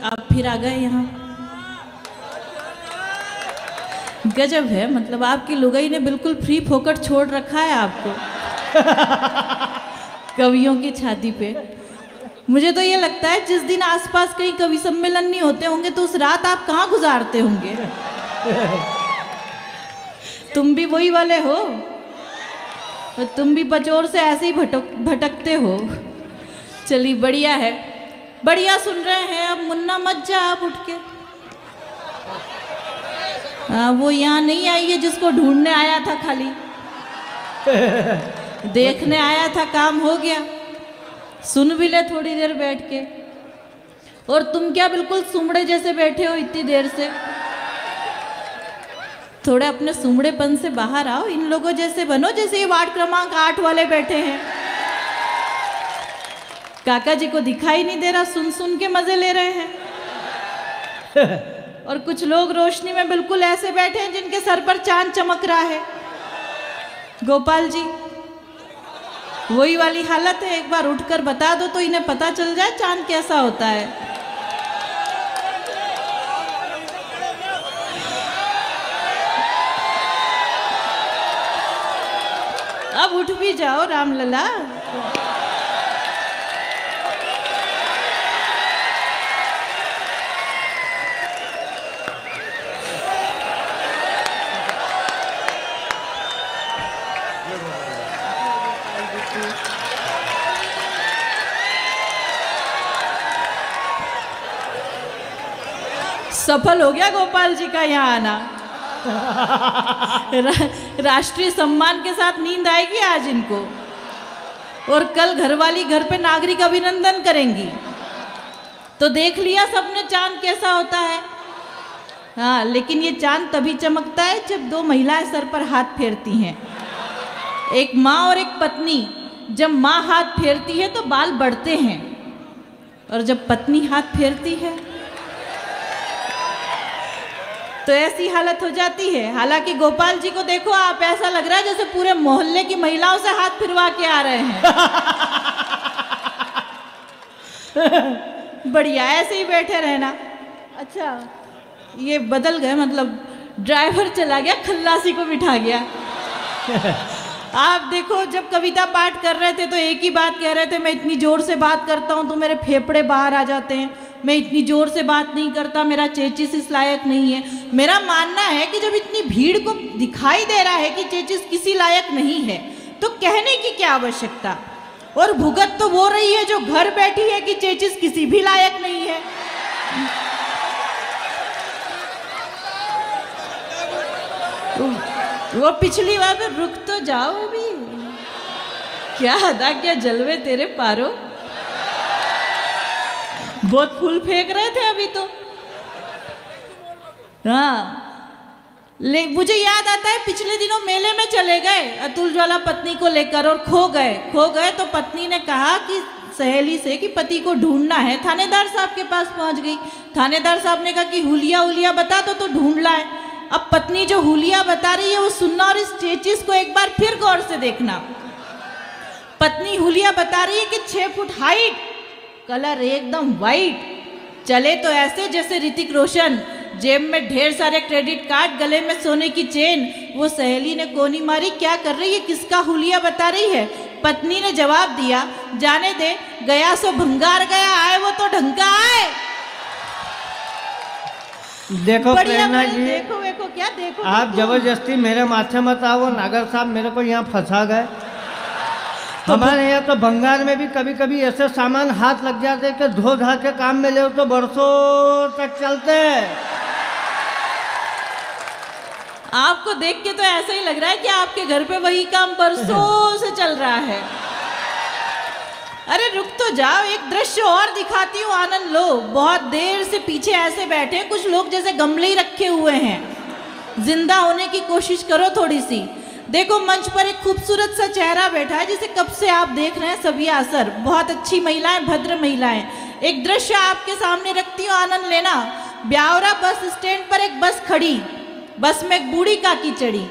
आप फिर आ गए यहाँ। गजब है, मतलब आपकी लुगाई ने बिल्कुल फ्री फोकट छोड़ रखा है आपको कवियों की छाती पे। मुझे तो ये लगता है जिस दिन आसपास कहीं कवि सम्मेलन नहीं होते होंगे तो उस रात आप कहाँ गुजारते होंगे। तुम भी वही वाले हो, और तुम भी बचौर से ऐसे ही भटकते हो। चलिए बढ़िया है, बढ़िया सुन रहे हैं। अब मुन्ना मत जा आप उठ के। वो यहाँ नहीं आई है जिसको ढूंढने आया था, खाली देखने आया था, काम हो गया। सुन भी ले थोड़ी देर बैठ के। और तुम क्या बिल्कुल सुमड़े जैसे बैठे हो इतनी देर से। थोड़े अपने सुमड़ेपन से बाहर आओ, इन लोगों जैसे बनो जैसे ये वार्ड क्रमांक 8 वाले बैठे हैं। काका जी को दिखाई नहीं दे रहा, सुन सुन के मजे ले रहे हैं। और कुछ लोग रोशनी में बिल्कुल ऐसे बैठे हैं जिनके सर पर चांद चमक रहा है। गोपाल जी वही वाली हालत है, एक बार उठकर बता दो तो इन्हें पता चल जाए चांद कैसा होता है। अब उठ भी जाओ रामलला। सफल हो गया गोपाल जी का यहाँ आना। राष्ट्रीय सम्मान के साथ नींद आएगी आज इनको, और कल घरवाली घर पे नागरिक अभिनंदन करेंगी। तो देख लिया सबने चांद कैसा होता है। हाँ, लेकिन ये चांद तभी चमकता है जब दो महिलाएं सर पर हाथ फेरती हैं। एक माँ और एक पत्नी। जब माँ हाथ फेरती है तो बाल बढ़ते हैं, और जब पत्नी हाथ फेरती है तो ऐसी हालत हो जाती है। हालांकि गोपाल जी को देखो, आप ऐसा लग रहा है जैसे पूरे मोहल्ले की महिलाओं से हाथ फिरवा के आ रहे हैं। बढ़िया, ऐसे ही बैठे रहना। अच्छा, ये बदल गए, मतलब ड्राइवर चला गया, खल्लासी को बिठा गया। आप देखो, जब कविता पाठ कर रहे थे तो एक ही बात कह रहे थे, मैं इतनी जोर से बात करता हूँ तो मेरे फेफड़े बाहर आ जाते हैं, मैं इतनी जोर से बात नहीं करता, मेरा चेचिस इस लायक नहीं है। मेरा मानना है कि जब इतनी भीड़ को दिखाई दे रहा है कि चेचिस किसी लायक नहीं है तो कहने की क्या आवश्यकता। और भुगत तो वो रही है जो घर बैठी है कि चेचिस किसी भी लायक नहीं है। वो पिछली बार में रुक तो जाओ अभी, क्या अदा क्या जलवे तेरे पारो। बहुत फूल फेंक रहे थे अभी तो। हाँ, मुझे याद आता है पिछले दिनों मेले में चले गए अतुल ज्वाला पत्नी को लेकर, और खो गए तो पत्नी ने कहा कि सहेली से कि पति को ढूंढना है। थानेदार साहब के पास पहुंच गई। थानेदार साहब ने कहा कि हुलिया बता दो तो ढूंढ लाए। अब पत्नी जो हुलिया बता रही है वो सुनना, और इस चेचिस को एक बार फिर गौर से देखना। पत्नी हुलिया बता रही है कि 6 फुट हाइट, कलर एकदम वाइट, चले तो ऐसे जैसे ऋतिक रोशन, जेब में ढेर सारे क्रेडिट कार्ड, गले में सोने की चेन। वो सहेली ने कोनी मारी, क्या कर रही है, किसका हुलिया बता रही है। पत्नी ने जवाब दिया, जाने दे, गया सो भंगार गया, आए वो तो ढंका आए। देखो प्रेरणा जी, देखो क्या देखो, आप जबरदस्ती मेरे माथे मत आओ। नागर साहब मेरे को यहाँ फंसा गए। हमारे यहाँ तो भंगार में भी कभी कभी ऐसे सामान हाथ लग जाते कि धो धा के काम में ले तो बरसों तक चलते हैं। आपको देख के तो ऐसा ही लग रहा है कि आपके घर पे वही काम बरसों से चल रहा है। अरे रुक तो जाओ, एक दृश्य और दिखाती हूँ, आनंद लो। बहुत देर से पीछे ऐसे बैठे कुछ लोग जैसे गमले ही रखे हुए हैं। जिंदा होने की कोशिश करो थोड़ी सी। देखो, मंच पर एक खूबसूरत सा चेहरा बैठा है जिसे कब से आप देख रहे हैं, सभी असर। बहुत अच्छी महिलाएं, भद्र महिलाएं। एक दृश्य आपके सामने रखती हूँ, आनंद लेना। ब्यावरा बस स्टैंड पर एक बस खड़ी, बस में एक बूढ़ी काकी चढ़ी।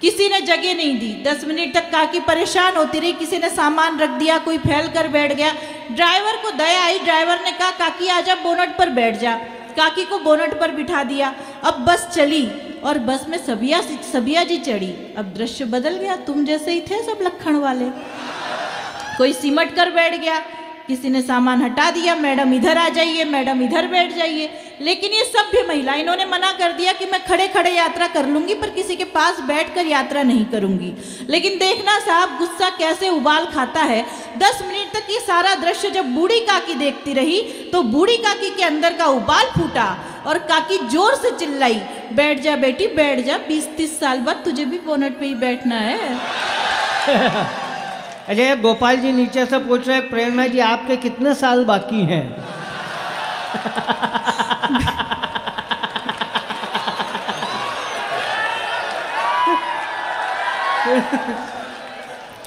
किसी ने जगह नहीं दी। 10 मिनट तक काकी परेशान होती रही। किसी ने सामान रख दिया, कोई फैल कर बैठ गया। ड्राइवर को दया आई, ड्राइवर ने कहा काकी आजा बोनट पर बैठ जा। काकी को बोनट पर बिठा दिया। अब बस चली और बस में सबिया जी चढ़ी। अब दृश्य बदल गया, तुम जैसे ही थे सब लखन वाले। कोई सिमट कर बैठ गया, किसी ने सामान हटा दिया, मैडम इधर आ जाइए, मैडम इधर बैठ जाइए। लेकिन ये सभ्य महिला, इन्होंने मना कर दिया कि मैं खड़े खड़े यात्रा कर लूंगी पर किसी के पास बैठकर यात्रा नहीं करूंगी। लेकिन देखना साहब गुस्सा कैसे उबाल खाता है। 10 मिनट तक ये सारा दृश्य जब बूढ़ी काकी देखती रही तो बूढ़ी काकी के अंदर का उबाल फूटा और काकी जोर से चिल्लाई, बैठ जा बेटी बैठ जा, 20-30 साल बाद तुझे भी बोनट पे ही बैठना है। अरे गोपाल जी नीचे से पूछ रहे प्रेरणा जी आपके कितने साल बाकी हैं?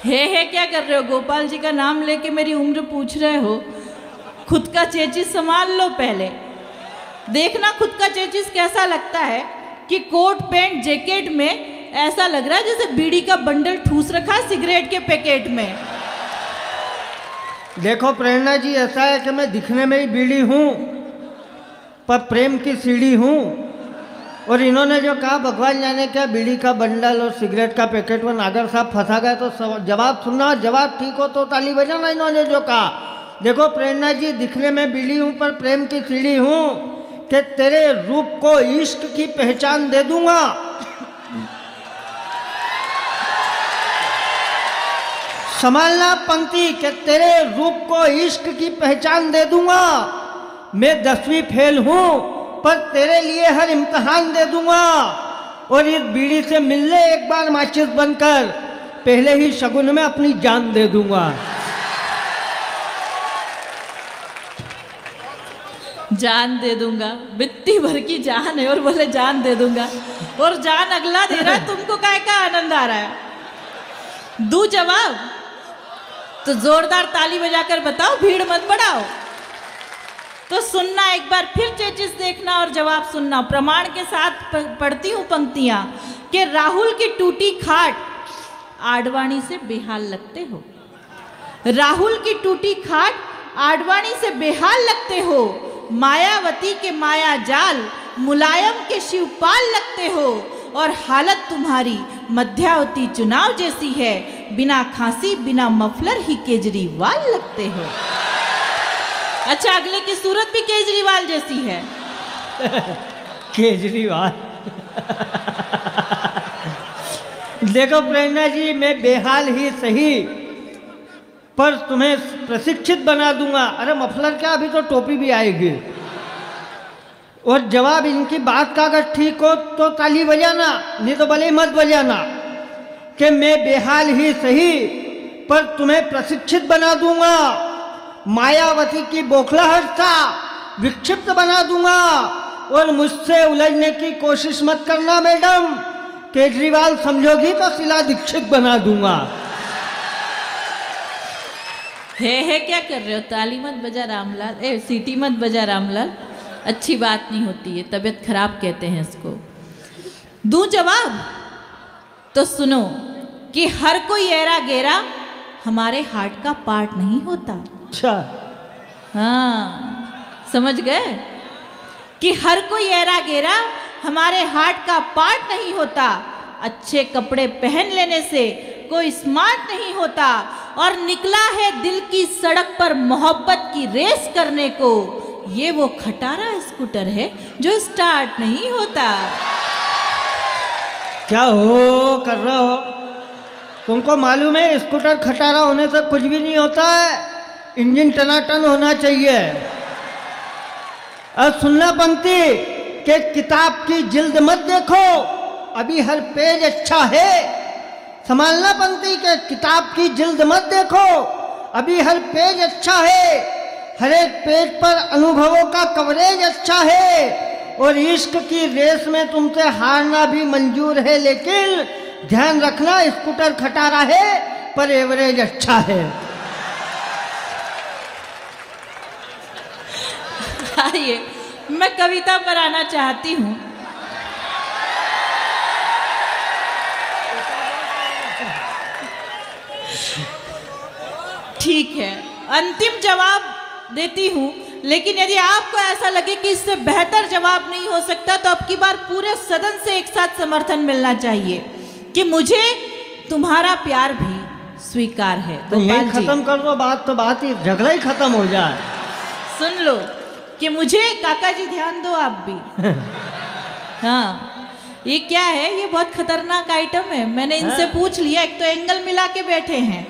हे क्या कर रहे हो? गोपाल जी का नाम लेके मेरी उम्र पूछ रहे हो? खुद का चेचिस संभाल लो पहले। देखना खुद का चेचिस कैसा लगता है कि कोट पैंट जैकेट में ऐसा लग रहा है जैसे बीड़ी का बंडल ठूस रखा है सिगरेट के पैकेट में। देखो प्रेरणा जी ऐसा है कि मैं दिखने में ही बीड़ी हूँ पर प्रेम की सीढ़ी हूँ। और इन्होंने जो कहा भगवान जाने क्या बीड़ी का बंडल और सिगरेट का पैकेट में नागर साहब फंसा गए, तो जवाब सुनना, जवाब ठीक हो तो ताली बजाना। इन्होंने जो कहा देखो प्रेरणा जी दिखने में बीड़ी हूँ पर प्रेम की सीढ़ी हूँ कि तेरे रूप को इश्क की पहचान दे दूंगा। संभालना पंक्ति के तेरे रूप को इश्क की पहचान दे दूंगा। मैं 10वीं फेल हूं पर तेरे लिए हर इम्तिहान दे दूंगा। और इस बीड़ी से मिलने एक बार माचिस बनकर पहले ही शगुन में अपनी जान दे दूंगा। जान दे दूंगा, बित्ती भर की जान है और बोले जान दे दूंगा। और जान अगला दे रहा है, तुमको काय का आनंद आ रहा है? दू जवाब तो जोरदार ताली बजाकर बताओ, भीड़ मत बढ़ाओ। तो सुनना एक बार फिर चेचिस देखना और जवाब सुनना। प्रमाण के साथ पढ़ती हूँ पंक्तियां कि राहुल की टूटी खाट आडवाणी से बेहाल लगते हो। राहुल की टूटी खाट आडवाणी से बेहाल लगते हो। मायावती के माया जाल मुलायम के शिवपाल लगते हो। और हालत तुम्हारी मध्यावती चुनाव जैसी है, बिना खांसी बिना मफलर ही केजरीवाल लगते हो। अच्छा अगले की सूरत भी केजरीवाल जैसी है। केजरीवाल देखो प्रेरणा जी मैं बेहाल ही सही पर तुम्हें प्रशिक्षित बना दूंगा। अरे मफलर क्या, अभी तो टोपी भी आएगी। और जवाब इनकी बात का अगर ठीक हो तो ताली बजाना, नहीं तो भले मत बजाना। कि मैं बेहाल ही सही पर तुम्हें प्रशिक्षित बना दूंगा। मायावती की बौखलाहट सा विक्षिप्त बना दूंगा। और मुझसे उलझने की कोशिश मत करना मैडम, केजरीवाल समझोगी तो शीला दीक्षित बना दूंगा। है क्या कर रहे हो? ताली मत बजा रामलाल, सीटी मत बजा रामलाल, अच्छी बात नहीं होती है, तबीयत खराब कहते हैं इसको। दूं जवाब तो सुनो कि हर कोई ऐरा गेरा हमारे हार्ट का पार्ट नहीं होता। अच्छा हाँ समझ गए कि हर कोई ऐरा गेरा हमारे हार्ट का पार्ट नहीं होता। अच्छे कपड़े पहन लेने से कोई स्मार्ट नहीं होता। और निकला है दिल की सड़क पर मोहब्बत की रेस करने को, ये वो खटारा स्कूटर है जो स्टार्ट नहीं होता। क्या हो कर रहे हो? तुमको मालूम है स्कूटर खटारा होने से कुछ भी नहीं होता है, इंजन टनाटन होना चाहिए। और सुनना पंक्ति कि किताब की जिल्द मत देखो, अभी हर पेज अच्छा है। संभालना पंक्ति के किताब की जिल्द मत देखो, अभी हर पेज अच्छा है। हर एक पेज पर अनुभवों का कवरेज अच्छा है। और इश्क की रेस में तुमसे हारना भी मंजूर है, लेकिन ध्यान रखना स्कूटर खटारा है पर एवरेज अच्छा है। आइए मैं कविता पर आना चाहती हूँ। ठीक है अंतिम जवाब देती हूँ, लेकिन यदि आपको ऐसा लगे कि इससे बेहतर जवाब नहीं हो सकता तो अब की बार पूरे सदन से एक साथ समर्थन मिलना चाहिए कि मुझे तुम्हारा प्यार भी स्वीकार है। तो यही खत्म कर दो बात, तो बात ही झगड़ा ही खत्म हो जाए। सुन लो कि मुझे, काका जी ध्यान दो आप भी। हाँ, ये क्या है, ये बहुत खतरनाक आइटम है। मैंने इनसे पूछ लिया, एक तो एंगल मिला के बैठे हैं,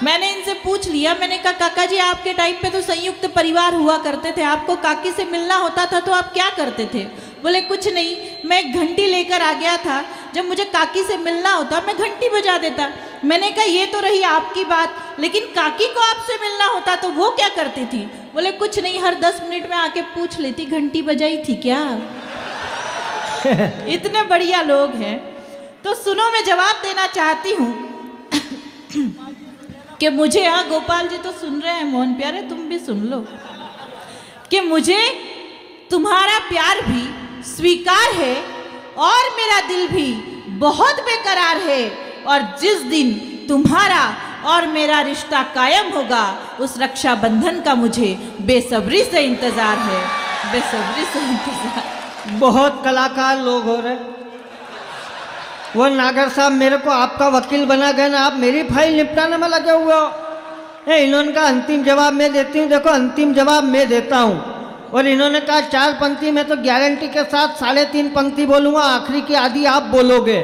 मैंने इनसे पूछ लिया, मैंने कहा काका जी आपके टाइम पे तो संयुक्त परिवार हुआ करते थे, आपको काकी से मिलना होता था तो आप क्या करते थे? बोले कुछ नहीं, मैं एक घंटी लेकर आ गया था, जब मुझे काकी से मिलना होता मैं घंटी बजा देता। मैंने कहा ये तो रही आपकी बात, लेकिन काकी को आपसे मिलना होता तो वो क्या करती थी? बोले कुछ नहीं, हर 10 मिनट में आके पूछ लेती घंटी बजाई थी क्या। इतने बढ़िया लोग हैं। तो सुनो, मैं जवाब देना चाहती हूँ कि मुझे, हाँ गोपाल जी तो सुन रहे हैं, मोहन प्यारे तुम भी सुन लो, कि मुझे तुम्हारा प्यार भी स्वीकार है और मेरा दिल भी बहुत बेकरार है, और जिस दिन तुम्हारा और मेरा रिश्ता कायम होगा उस रक्षाबंधन का मुझे बेसब्री से इंतजार है, बेसब्री से इंतजार। बहुत कलाकार लोग हो रहे। वो नागर साहब मेरे को आपका वकील बना गए ना, आप मेरी फाइल निपटाने में लगे हुए हो। इन्होंने कहा अंतिम जवाब मैं देती हूँ, देखो अंतिम जवाब मैं देता हूँ, और इन्होंने कहा 4 पंक्ति में तो गारंटी के साथ 3.5 पंक्ति बोलूँगा, आखिरी की आधी आप बोलोगे।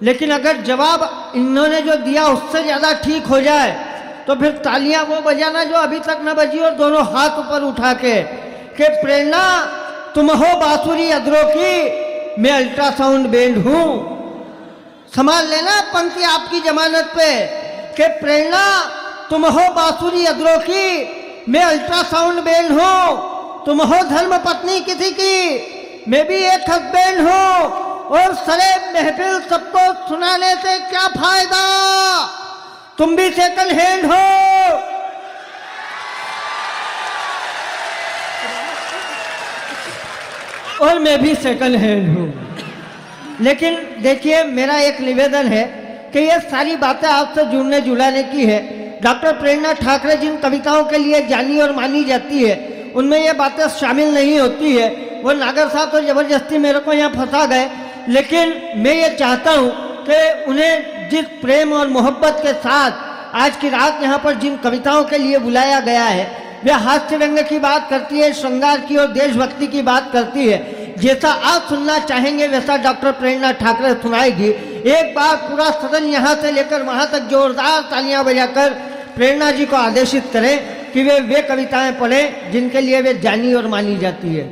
लेकिन अगर जवाब इन्होंने जो दिया उससे ज़्यादा ठीक हो जाए तो फिर तालियां वो बजाना जो अभी तक न बजी, और दोनों हाथ ऊपर उठा के कि प्रेरणा तुम हो बांसुरी अदरों की, मैं अल्ट्रासाउंड बैंड हूँ। संभाल लेना पंक्ति आपकी जमानत पे कि प्रेरणा तुम हो बांसुरी अदरों की, मैं अल्ट्रासाउंड बैंड हूँ। तुम हो धर्म पत्नी किसी की, मैं भी एक हस्बैंड हूँ, और सरे महफिल सबको सुनाने से क्या फायदा, तुम भी सेकंड हैंड हो। और मैं भी सेकंड हैंड हूँ। लेकिन देखिए, मेरा एक निवेदन है कि ये सारी बातें आपसे जुड़ने जुड़ाने की है। डॉक्टर प्रेरणा ठाकरे जिन कविताओं के लिए जानी और मानी जाती है उनमें ये बातें शामिल नहीं होती है। वो नागर साहब तो जबरदस्ती मेरे को यहाँ फंसा गए, लेकिन मैं ये चाहता हूँ कि उन्हें जिस प्रेम और मोहब्बत के साथ आज की रात यहाँ पर जिन कविताओं के लिए बुलाया गया है, वे हास्य व्यंग की बात करती है, श्रृंगार की और देशभक्ति की बात करती है। जैसा आप सुनना चाहेंगे वैसा डॉक्टर प्रेरणा ठाकरे सुनाएगी। एक बार पूरा सदन यहाँ से लेकर वहाँ तक जोरदार तालियां बजाकर प्रेरणा जी को आदेशित करें कि वे कविताएं पढ़ें जिनके लिए वे जानी और मानी जाती है।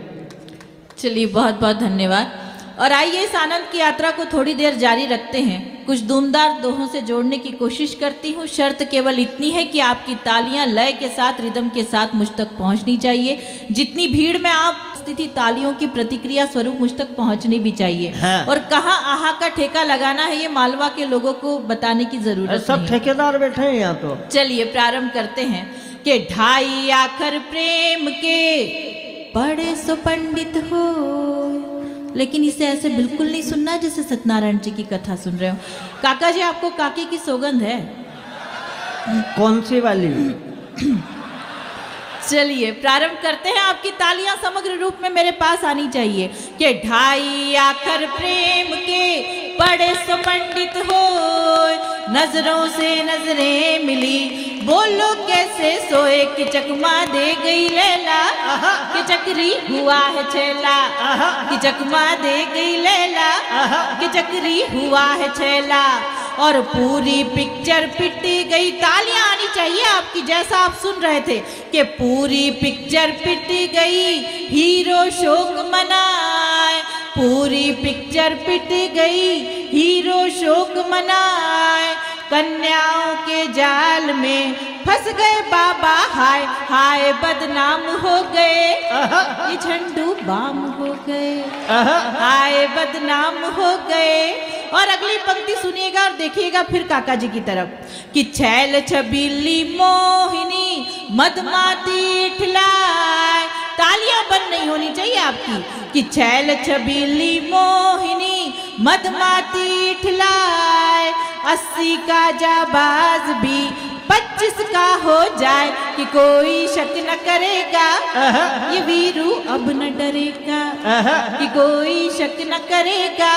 चलिए, बहुत बहुत धन्यवाद। और आइए इस आनंद की यात्रा को थोड़ी देर जारी रखते हैं। कुछ धूमदार दोहों से जोड़ने की कोशिश करती हूँ। शर्त केवल इतनी है कि आपकी तालियां लय के साथ, रिदम के साथ मुझ तक पहुँचनी चाहिए। जितनी भीड़ में आप स्थिति, तालियों की प्रतिक्रिया स्वरूप मुझ तक पहुँचनी भी चाहिए। हाँ। और कहाँ आहा का ठेका लगाना है ये मालवा के लोगों को बताने की जरूरत सब ठेकेदार बैठे हैं यहाँ। तो चलिए प्रारंभ करते हैं कि ढाई आखर प्रेम के बड़े सो पंडित हो। लेकिन इसे ऐसे बिल्कुल नहीं सुनना जैसे सत्यनारायण जी की कथा सुन रहे हो। काका जी, आपको काकी की सौगंध है? कौन सी वाली? चलिए प्रारंभ करते हैं। आपकी तालियां समग्र रूप में मेरे पास आनी चाहिए कि ढाई आखर प्रेम के बड़े सो पंडित हो, नजरों से नजरें मिली, बोलो कैसे सोए कि चकमा दे गई लैला, कि चक्री हुआ है छेला, कि चकमा दे गई लैला, कि चक्री हुआ है छेला। और पूरी पिक्चर पिटी गई। तालियां आनी चाहिए आपकी, जैसा आप सुन रहे थे कि पूरी पिक्चर पिटी गई, हीरो शोक मनाए, पूरी पिक्चर पिटी गई, हीरो शोक मनाए, कन्याओं के जाल में फंस गए बाबा, हाय हाय बदनाम हो गए, ये झंडू बाम हो गए, हाय बदनाम हो गए। और अगली पंक्ति सुनिएगा और देखिएगा फिर काका जी की तरफ कि छैल छबीली मोहिनी मदमाती ठिलाए। तालियां बंद नहीं होनी चाहिए आपकी कि छैल छबीली मोहिनी मदमाती ठिलाए, 80 का जाबाज भी 25 का हो जाए कि कोई शक न करेगा, ये वीरू अब न डरेगा कि कोई शक न करेगा।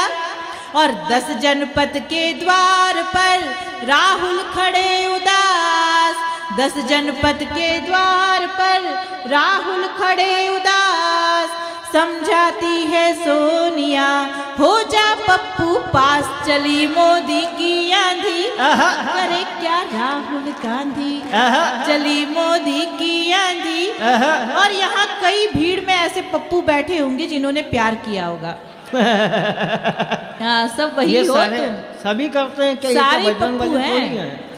और 10 जनपद के द्वार पर राहुल खड़े उदास, 10 जनपद के द्वार पर राहुल खड़े उदास। समझाती है सोनिया हो जा पप्पू पास, चली मोदी की आंधी करे क्या राहुल गांधी, चली मोदी की आंधी। और यहाँ कई भीड़ में ऐसे पप्पू बैठे होंगे जिन्होंने प्यार किया होगा। हाँ, सब वही हो, सभी करते हैं, सारे पप्पू हैं।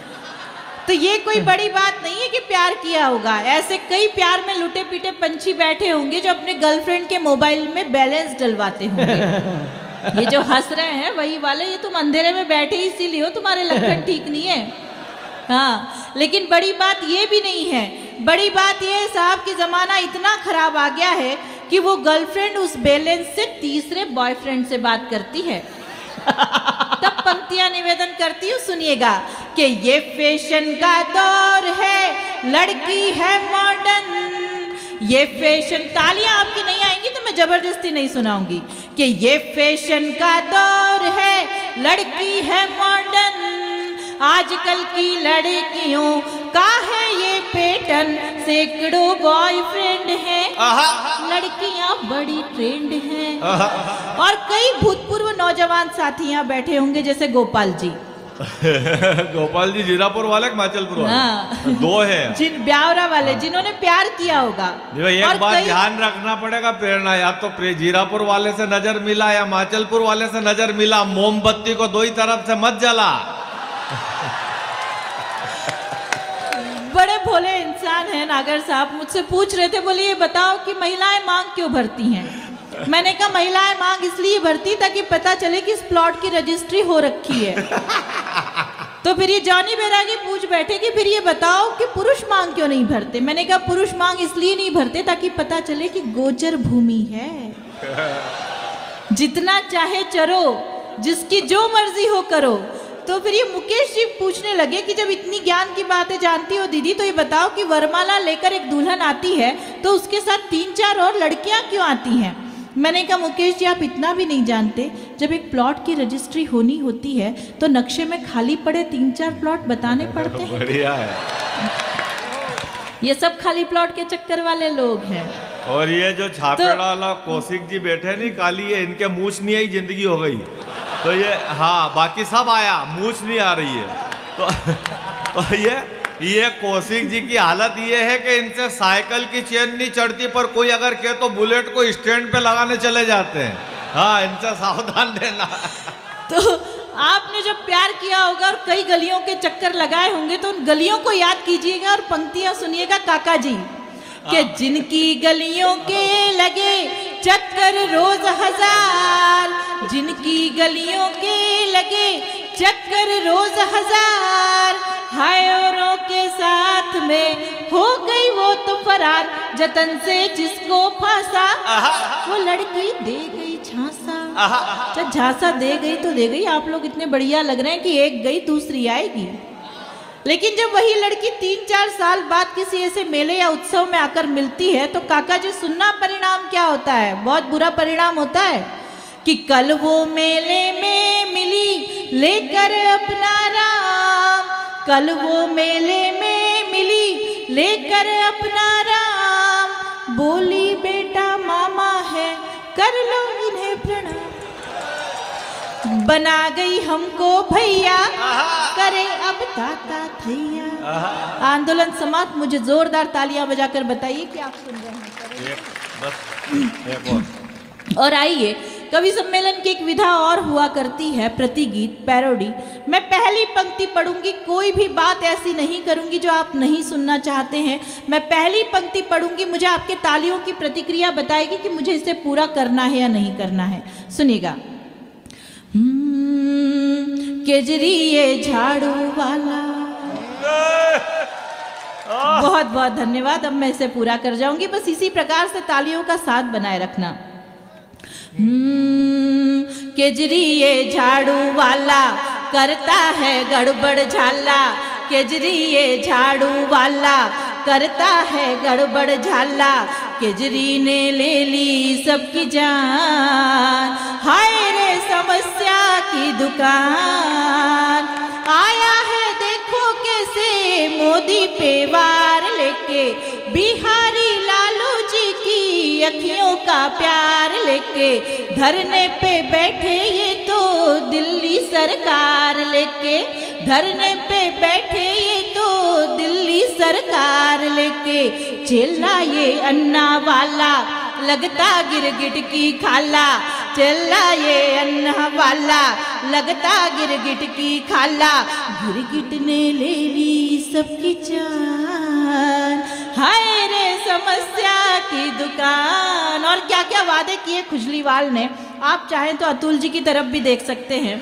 तो ये कोई बड़ी बात नहीं है कि प्यार किया होगा। ऐसे कई प्यार में लुटे पीटे पंछी बैठे होंगे जो अपने गर्लफ्रेंड के मोबाइल में बैलेंस डलवाते होंगे। ये जो हंस रहे हैं वही वाले, ये तुम अंधेरे में बैठे इसीलिए हो, तुम्हारे लक्षण ठीक नहीं है। हाँ, लेकिन बड़ी बात ये भी नहीं है। बड़ी बात ये है साहब कि जमाना इतना खराब आ गया है कि वो गर्लफ्रेंड उस बैलेंस से तीसरे बॉयफ्रेंड से बात करती है। तब पंक्तियां निवेदन करती हूँ, सुनिएगा कि ये फैशन का दौर है, लड़की है मॉडर्न। ये फैशन, तालियां आपकी नहीं आएंगी तो मैं जबरदस्ती नहीं सुनाऊंगी कि ये फैशन का दौर है, लड़की है मॉडर्न। आजकल की लड़कियों का है ये पैटर्न, सैकड़ों बॉयफ्रेंड हैं, लड़कियां बड़ी ट्रेंड हैं। और कई भूतपूर्व नौजवान साथी यहाँ बैठे होंगे जैसे गोपाल जी। गोपाल जी जीरापुर वाले, हिमाचलपुर वाले। हाँ। दो है जिन ब्यावरा वाले जिन्होंने प्यार किया होगा। एक बात ध्यान रखना पड़ेगा प्रेरणा, या तो जीरापुर वाले से नजर मिला या हिमाचलपुर वाले से नजर मिला, मोमबत्ती को दो ही तरफ से मत जला। बड़े भोले इंसान हैं नागर साहब, मुझसे पूछ रहे थे, बोले ये बताओ कि महिलाएं मांग क्यों भरती हैं। मैंने कहा महिलाएं मांग इसलिए भरती ताकि पता चले कि इस प्लॉट की रजिस्ट्री हो रखी है। तो फिर ये जॉनी बैरागी पूछ बैठे कि फिर ये बताओ कि पुरुष मांग क्यों नहीं भरते। मैंने कहा पुरुष मांग इसलिए नहीं भरते ताकि पता चले कि गोचर भूमि है, जितना चाहे चरो, जिसकी जो मर्जी हो करो। तो फिर ये मुकेश जी पूछने लगे कि जब इतनी ज्ञान की बातें जानती हो दीदी, तो ये बताओ कि वरमाला लेकर एक दुल्हन आती है तो उसके साथ 3-4 और लड़कियां क्यों आती हैं। मैंने कहा मुकेश जी आप इतना भी नहीं जानते, जब एक प्लॉट की रजिस्ट्री होनी होती है तो नक्शे में खाली पड़े 3-4 प्लॉट बताने पड़ते हैं। बढ़िया है। ये सब खाली प्लॉट के चक्कर वाले लोग हैं। और ये जो छापेड़ा वाला कौशिक जी बैठे नहीं काली, है इनके मूछ नहीं आई, जिंदगी हो गई। तो ये हाँ, बाकी सब आया, मूछ नहीं आ रही है। तो ये कौशिक जी की हालत ये है कि इनसे साइकिल की चेन नहीं चढ़ती, पर कोई अगर कहे तो बुलेट को स्टैंड पे लगाने चले जाते हैं। हाँ, इनसे सावधान रहना। तो आपने जब प्यार किया होगा और कई गलियों के चक्कर लगाए होंगे तो उन गलियों को याद कीजिएगा और पंक्तियां सुनिएगा काका जी कि जिनकी गलियों के लगे चक्कर रोज हजार, जिनकी गलियों के लगे चक्कर रोज हजार, हाय औरों के साथ में हो गई वो तो फरार, जतन से जिसको फांसा वो लड़की दे गई झांसा। जब झांसा दे गई तो दे गई। आप लोग इतने बढ़िया लग रहे हैं कि एक गई दूसरी आएगी, लेकिन जब वही लड़की 3-4 साल बाद किसी ऐसे मेले या उत्सव में आकर मिलती है तो काका जी सुनना परिणाम क्या होता है। बहुत बुरा परिणाम होता है कि कल वो मेले में मिली लेकर अपना राम, कल वो मेले में मिली लेकर अपना राम, बोली बेटा मामा है कर लो इन्हें प्रणाम, बना गई हमको भैया करे अब ताता थैया। आंदोलन समाप्त। मुझे जोरदार तालियां बजाकर बताइए कि आप सुन रहे हैं। और आइए, कवि सम्मेलन की एक विधा और हुआ करती है, प्रतिगीत, पैरोडी। मैं पहली पंक्ति पढ़ूंगी, कोई भी बात ऐसी नहीं करूंगी जो आप नहीं सुनना चाहते हैं। मैं पहली पंक्ति पढ़ूंगी, मुझे आपके तालियों की प्रतिक्रिया बताएगी कि मुझे इसे पूरा करना है या नहीं करना है। सुनिएगा। केजरी ये झाड़ू वाला। बहुत बहुत धन्यवाद। अब मैं इसे पूरा कर जाऊंगी। बस इसी प्रकार से तालियों का साथ बनाए रखना। केजरी ये झाड़ू वाला करता है गड़बड़ झाला, केजरी ये झाड़ू वाला करता है गड़बड़ झाला, केजरी ने ले ली सबकी जान, हाय रे समस्या की दुकान। आया है देखो कैसे मोदी पे वार लेके, बिहारी लालू जी की अखियों का प्यार लेके, धरने पे बैठे ये तो दिल्ली सरकार लेके, धरने पे बैठे ये तो दिल्ली सरकार लेके, चेला ये अन्ना वाला लगता गिरगिट की खाला, चेला ये अन्ना वाला लगता गिरगिट की खाला, गिरगिट ने ले ली सबकी जान, हाय रे समस्या की दुकान। और क्या क्या वादे किए खुजलीवाल ने, आप चाहें तो अतुल जी की तरफ भी देख सकते हैं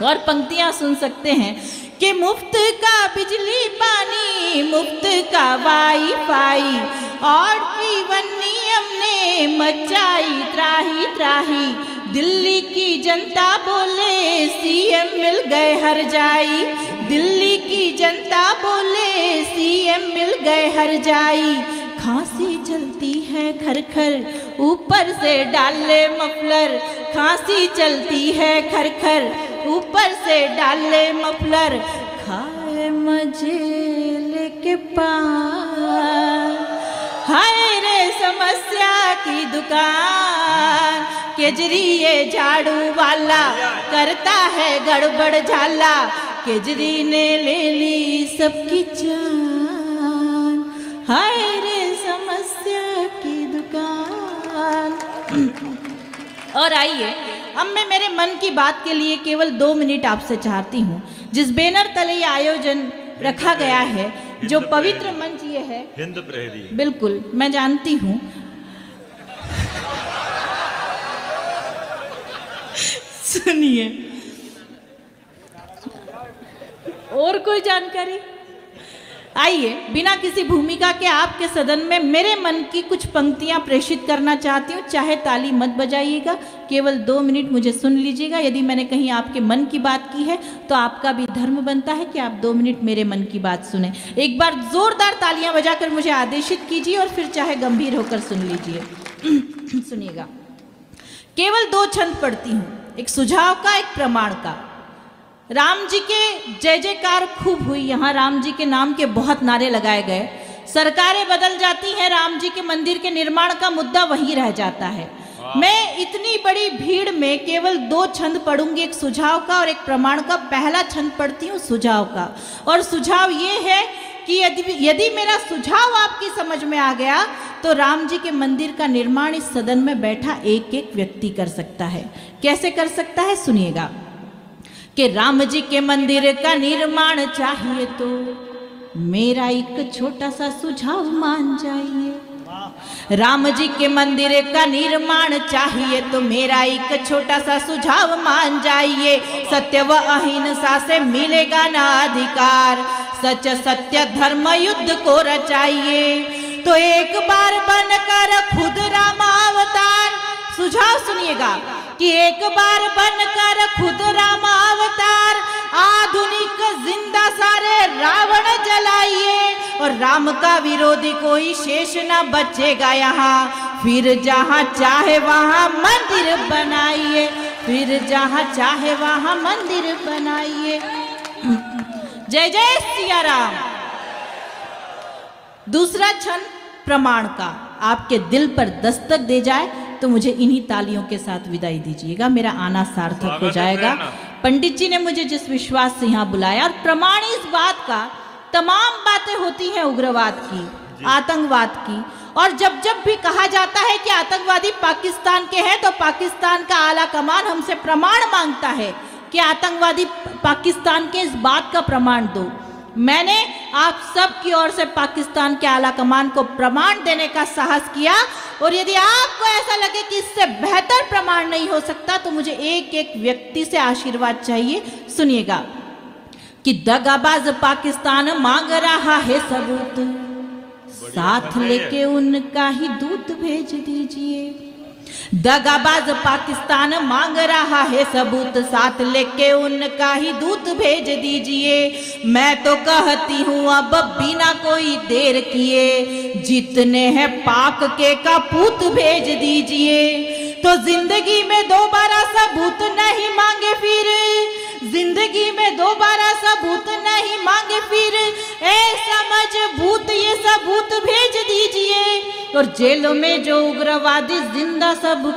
और पंक्तियां सुन सकते हैं कि मुफ्त का बिजली पानी, मुफ्त का वाईफाई और जीवन नियम ने मचाई त्राही त्राही, दिल्ली की जनता बोले सीएम मिल गए हर जाई, दिल्ली की जनता बोले सीएम मिल गए हर जाई, खांसी चलती है खर खर ऊपर से डाले मफलर, खांसी चलती है खर खर ऊपर से डाले मफलर, खाए मजे लेके पान, हाय रे समस्या की दुकान, केजरी ये झाड़ू वाला करता है गड़बड़ झाला, केजरी ने ले ली सबकी जान, हाय रे समस्या की दुकान। और आइए अब मैं मेरे मन की बात के लिए केवल 2 मिनट आपसे चाहती हूँ। जिस बैनर तले ये आयोजन रखा गया है, जो पवित्र मंच ये है, हिंद प्रहरी, बिल्कुल मैं जानती हूँ। सुनिए, और कोई जानकारी? आइए बिना किसी भूमिका के आपके सदन में मेरे मन की कुछ पंक्तियां प्रेषित करना चाहती हूँ। चाहे ताली मत बजाइएगा, केवल 2 मिनट मुझे सुन लीजिएगा। यदि मैंने कहीं आपके मन की बात की है तो आपका भी धर्म बनता है कि आप 2 मिनट मेरे मन की बात सुने। एक बार जोरदार तालियां बजाकर मुझे आदेशित कीजिए और फिर चाहे गंभीर होकर सुन लीजिए। सुनिएगा, केवल 2 छंद पढ़ती हूँ, एक सुझाव का, एक प्रमाण का। राम जी के जय जयकार खूब हुई, यहाँ राम जी के नाम के बहुत नारे लगाए गए। सरकारें बदल जाती हैं, राम जी के मंदिर के निर्माण का मुद्दा वहीं रह जाता है। मैं इतनी बड़ी भीड़ में केवल 2 छंद पढ़ूंगी, एक सुझाव का और एक प्रमाण का। पहला छंद पढ़ती हूँ सुझाव का, और सुझाव ये है कि यदि मेरा सुझाव आपकी समझ में आ गया तो राम जी के मंदिर का निर्माण इस सदन में बैठा एक एक व्यक्ति कर सकता है। कैसे कर सकता है, सुनिएगा। कि राम जी के मंदिर का निर्माण चाहिए तो मेरा एक छोटा सा सुझाव मान जाइए। राम जी के मंदिर का निर्माण चाहिए तो मेरा एक छोटा सा सुझाव मान जाइए। सत्य व अहिंसा से मिलेगा ना अधिकार, सच सत्य धर्म युद्ध को रचाइए। तो एक बार बनकर खुद रामावतार, सुझाव सुनिएगा, कि एक बार बनकर खुद रामावतार, आधुनिक जिंदा सारे रावण जलाइए। और राम का विरोधी कोई शेष न बचेगा यहाँ, फिर जहाँ चाहे वहाँ मंदिर बनाइए, फिर जहाँ चाहे वहाँ मंदिर बनाइए। जय जय सिया राम। दूसरा छंद प्रमाण का, आपके दिल पर दस्तक दे जाए तो मुझे इन्हीं तालियों के साथ विदाई दीजिएगा, मेरा आना सार्थक हो जाएगा। पंडित जी ने मुझे जिस विश्वास से यहाँ बुलाया, और प्रमाण इस बात का, तमाम बातें होती हैं उग्रवाद की, आतंकवाद की, और जब जब भी कहा जाता है कि आतंकवादी पाकिस्तान के हैं तो पाकिस्तान का आला कमान हमसे प्रमाण मांगता है कि आतंकवादी पाकिस्तान के, इस बात का प्रमाण दो। मैंने आप सब की ओर से पाकिस्तान के आला कमान को प्रमाण देने का साहस किया, और यदि आपको ऐसा लगे कि इससे बेहतर प्रमाण नहीं हो सकता तो मुझे एक एक व्यक्ति से आशीर्वाद चाहिए। सुनिएगा, कि दगाबाज पाकिस्तान मांग रहा है सबूत, साथ लेके उनका ही दूत भेज दीजिए। दगाबाज पाकिस्तान मांग रहा है सबूत, साथ लेके उनका ही दूत भेज दीजिए। मैं तो कहती हूँ अब बिना कोई देर किए, जितने हैं पाक के कपूत भेज दीजिए। तो जिंदगी में दोबारा सबूत नहीं मांगे फिर, जिंदगी में दोबारा सबूत नहीं मांगे फिर, ए समझ ये सबूत भेज दीजिए। और जेलों में जो उग्रवादी जिंदा सब